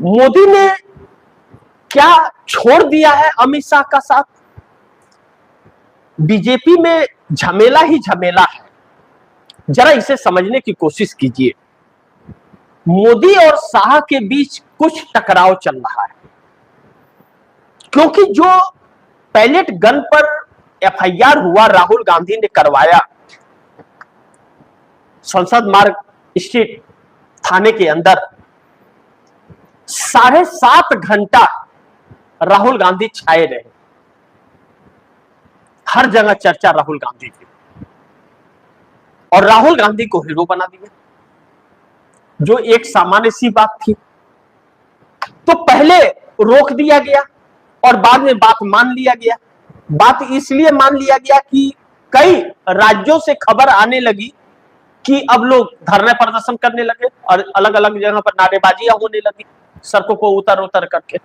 मोदी ने क्या छोड़ दिया है अमित शाह का साथ? बीजेपी में झमेला ही झमेला है। जरा इसे समझने की कोशिश कीजिए। मोदी और शाह के बीच कुछ टकराव चल रहा है, क्योंकि जो पैलेट गन पर एफआईआर हुआ, राहुल गांधी ने करवाया संसद मार्ग स्थित थाने के अंदर, 7.5 घंटा राहुल गांधी छाए रहे। हर जगह चर्चा राहुल गांधी की, और राहुल गांधी को हीरो बना दिया, जो एक सामान्य सी बात थी। तो पहले रोक दिया गया और बाद में बात मान लिया गया। बात इसलिए मान लिया गया कि कई राज्यों से खबर आने लगी कि अब लोग धरने प्रदर्शन करने लगे और अलग अलग जगह पर नारेबाजियां होने लगी, सड़कों को उतर उतर करके।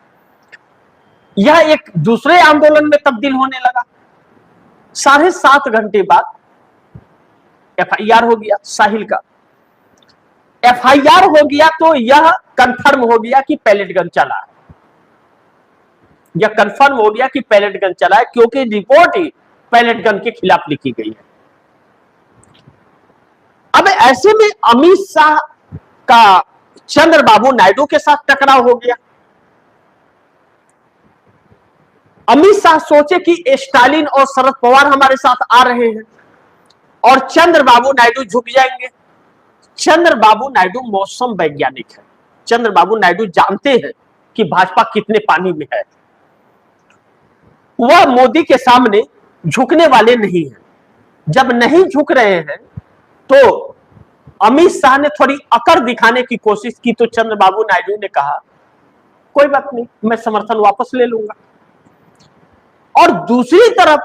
यह एक दूसरे आंदोलन में तब्दील होने लगा। 7.5 घंटे बाद एफआईआर हो गया साहिल का। एफआईआर हो गया तो यह कंफर्म हो गया कि पैलेट गन चला है। यह कंफर्म हो गया कि पैलेट गन चला है, क्योंकि रिपोर्ट ही पैलेट गन के खिलाफ लिखी गई है। अब ऐसे में अमित शाह का चंद्रबाबू नायडू के साथ टकराव हो गया। अमित शाह सोचे कि स्टालिन और शरद पवार हमारे साथ आ रहे हैं और चंद्रबाबू नायडू झुक जाएंगे। चंद्रबाबू नायडू मौसम वैज्ञानिक है। चंद्रबाबू नायडू जानते हैं कि भाजपा कितने पानी में है। वह मोदी के सामने झुकने वाले नहीं हैं। जब नहीं झुक रहे हैं तो अमित शाह ने थोड़ी अकड़ दिखाने की कोशिश की, तो चंद्रबाबू नायडू ने कहा कोई बात नहीं, मैं समर्थन वापस ले लूंगा। और दूसरी तरफ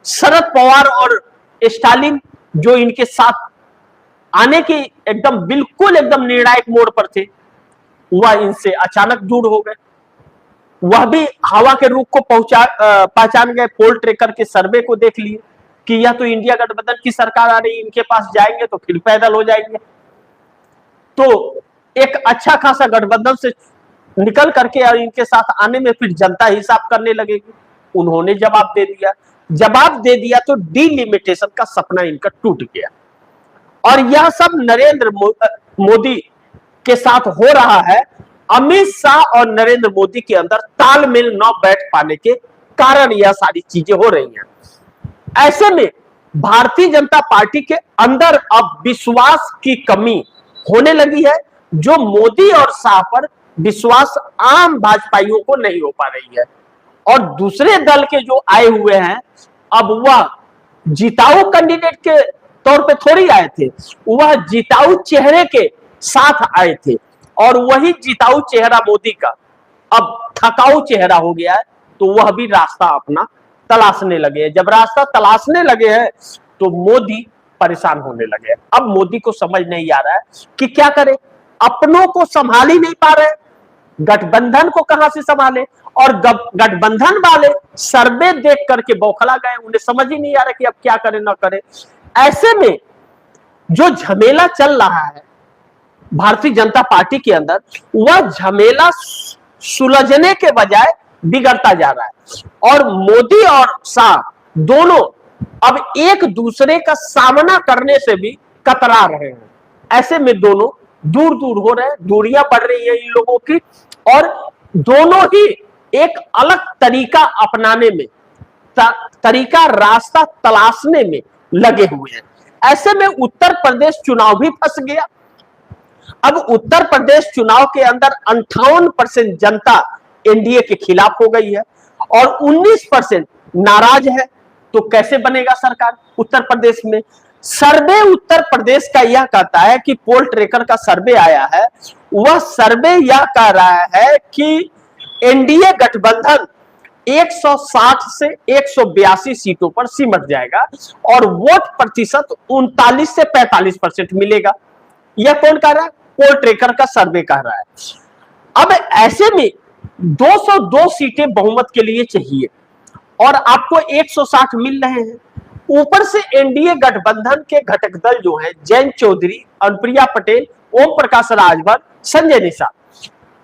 शरद पवार और स्टालिन, जो इनके साथ आने के बिल्कुल एकदम निर्णायक मोड़ पर थे, वह इनसे अचानक दूर हो गए। वह भी हवा के रुख को पहचान गए। पोल ट्रैकर के सर्वे को देख लिए कि यह तो इंडिया गठबंधन की सरकार आ रही, इनके पास जाएंगे तो फिर पैदल हो जाएंगे, तो एक अच्छा खासा गठबंधन से निकल करके और इनके साथ आने में फिर जनता हिसाब करने लगेगी। उन्होंने जवाब दे दिया। जवाब दे दिया तो डिलिमिटेशन का सपना इनका टूट गया। और यह सब नरेंद्र मोदी के साथ हो रहा है। अमित शाह और नरेंद्र मोदी के अंदर तालमेल न बैठ पाने के कारण यह सारी चीजें हो रही हैं। ऐसे में भारतीय जनता पार्टी के अंदर अब विश्वास की कमी होने लगी है, जो मोदी और शाह पर विश्वास आम भाजपाइयों को नहीं हो पा रही है। और दूसरे दल के जो आए हुए हैं, अब वह जिताऊ कैंडिडेट के तौर पे थोड़ी आए थे, वह जिताऊ चेहरे के साथ आए थे। और वही जिताऊ चेहरा मोदी का अब थकाऊ चेहरा हो गया है, तो वह भी रास्ता अपना तलाशने लगे हैं। जब रास्ता तलाशने लगे हैं तो मोदी परेशान होने लगे। अब मोदी को समझ नहीं आ रहा है कि क्या करे। अपनों को संभाल ही नहीं पा रहे, गठबंधन को कहां से संभाले। और गठबंधन वाले सर्वे देख करके बौखला गए, उन्हें समझ ही नहीं आ रहा कि अब क्या करें ना करें। ऐसे में जो झमेला चल रहा है भारतीय जनता पार्टी के अंदर, वह झमेला सुलझने के बजाय बिगड़ता जा रहा है। और मोदी और शाह दोनों अब एक दूसरे का सामना करने से भी कतरा रहे हैं। ऐसे में दोनों दूर दूर हो रहे हैं, दूरियां बढ़ रही है इन लोगों की, और दोनों ही एक अलग तरीका अपनाने में, तरीका रास्ता तलाशने में लगे हुए हैं। ऐसे में उत्तर प्रदेश चुनाव भी फंस गया। अब उत्तर प्रदेश चुनाव के अंदर 58% जनता एनडीए के खिलाफ हो गई है और 19% नाराज है। तो कैसे बनेगा सरकार उत्तर प्रदेश में? सर्वे उत्तर प्रदेश का यह कहता है कि पोल ट्रैकर का सर्वे आया है, वह सर्वे यह कह रहा है कि एनडीए गठबंधन 160 से 182 सीटों पर सिमट जाएगा और वोट प्रतिशत 39 से 45% मिलेगा। यह कौन कह रहा है? पोल ट्रैकर का सर्वे कह रहा है। अब ऐसे में 202 सीटें बहुमत के लिए चाहिए और आपको 160 मिल रहे हैं। ऊपर से एनडीए गठबंधन के घटक दल जो हैं, जयंत चौधरी, अनुप्रिया पटेल, ओम प्रकाश राजभर, संजय निषाद,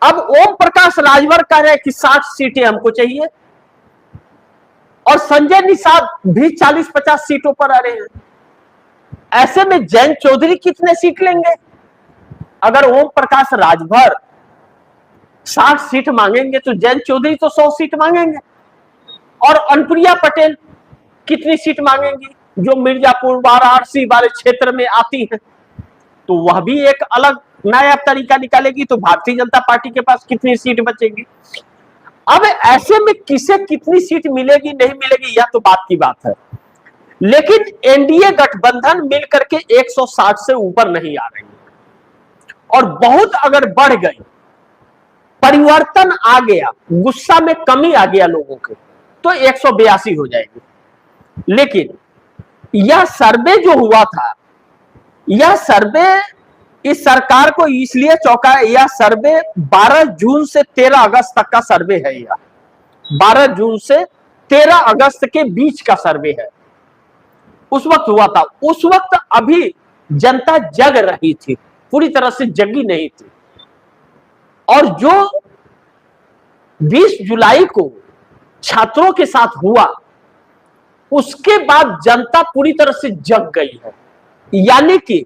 अब ओम प्रकाश राजभर कह रहे हैं कि 60 सीटें हमको चाहिए और संजय निषाद भी 40-50 सीटों पर आ रहे हैं। ऐसे में जयंत चौधरी कितने सीट लेंगे? अगर ओम प्रकाश राजभर 60 सीट मांगेंगे तो जयंत चौधरी तो 100 सीट मांगेंगे। और अनुप्रिया पटेल कितनी सीट मांगेंगी, जो मिर्जापुर वाराणसी वाले क्षेत्र में आती है? तो वह भी एक अलग नया तरीका निकालेगी। तो भारतीय जनता पार्टी के पास कितनी सीट बचेगी? अब ऐसे में किसे कितनी सीट मिलेगी नहीं मिलेगी यह तो बात की बात है, लेकिन एनडीए गठबंधन मिलकर के 160 से ऊपर नहीं आ रही है। और बहुत अगर बढ़ गई, परिवर्तन आ गया, गुस्सा में कमी आ गया लोगों के, तो 182 हो जाएगी। लेकिन यह सर्वे जो हुआ था, यह सर्वे इस सरकार को इसलिए चौंका। यह सर्वे 12 जून से 13 अगस्त तक का सर्वे है। यह 12 जून से 13 अगस्त के बीच का सर्वे है, उस वक्त हुआ था। उस वक्त अभी जनता जग रही थी, पूरी तरह से जगी नहीं थी। और जो 20 जुलाई को छात्रों के साथ हुआ, उसके बाद जनता पूरी तरह से जग गई है। यानी कि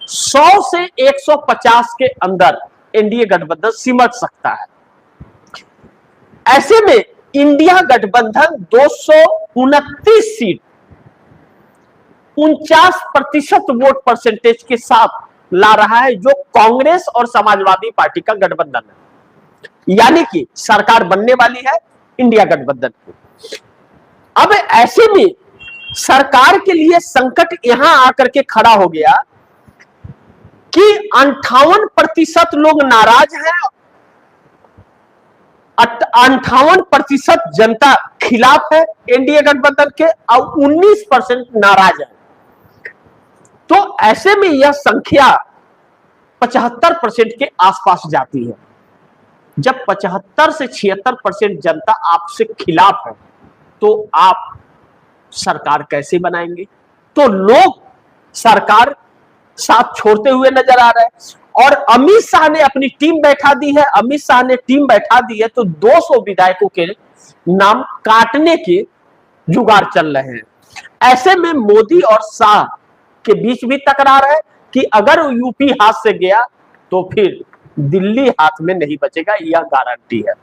100 से 150 के अंदर एनडीए गठबंधन सिमट सकता है। ऐसे में इंडिया गठबंधन 229 सीट 49% वोट परसेंटेज के साथ ला रहा है, जो कांग्रेस और समाजवादी पार्टी का गठबंधन है। यानी कि सरकार बनने वाली है इंडिया गठबंधन की। अब ऐसे में सरकार के लिए संकट यहां आकर के खड़ा हो गया कि 58% लोग नाराज हैं, 58% जनता खिलाफ है एनडीए गठबंधन के, और 19% नाराज है। तो ऐसे में यह संख्या 75% के आसपास जाती है। जब 75 से 76% जनता आपसे खिलाफ है, तो आप सरकार कैसे बनाएंगे? तो लोग सरकार साथ छोड़ते हुए नजर आ रहे हैं। और अमित शाह ने अपनी टीम बैठा दी है। अमित शाह ने टीम बैठा दी है तो 200 विधायकों के नाम काटने के जुगाड़ चल रहे हैं। ऐसे में मोदी और शाह के बीच भी तकरार है कि अगर यूपी हाथ से गया तो फिर दिल्ली हाथ में नहीं बचेगा, यह गारंटी है।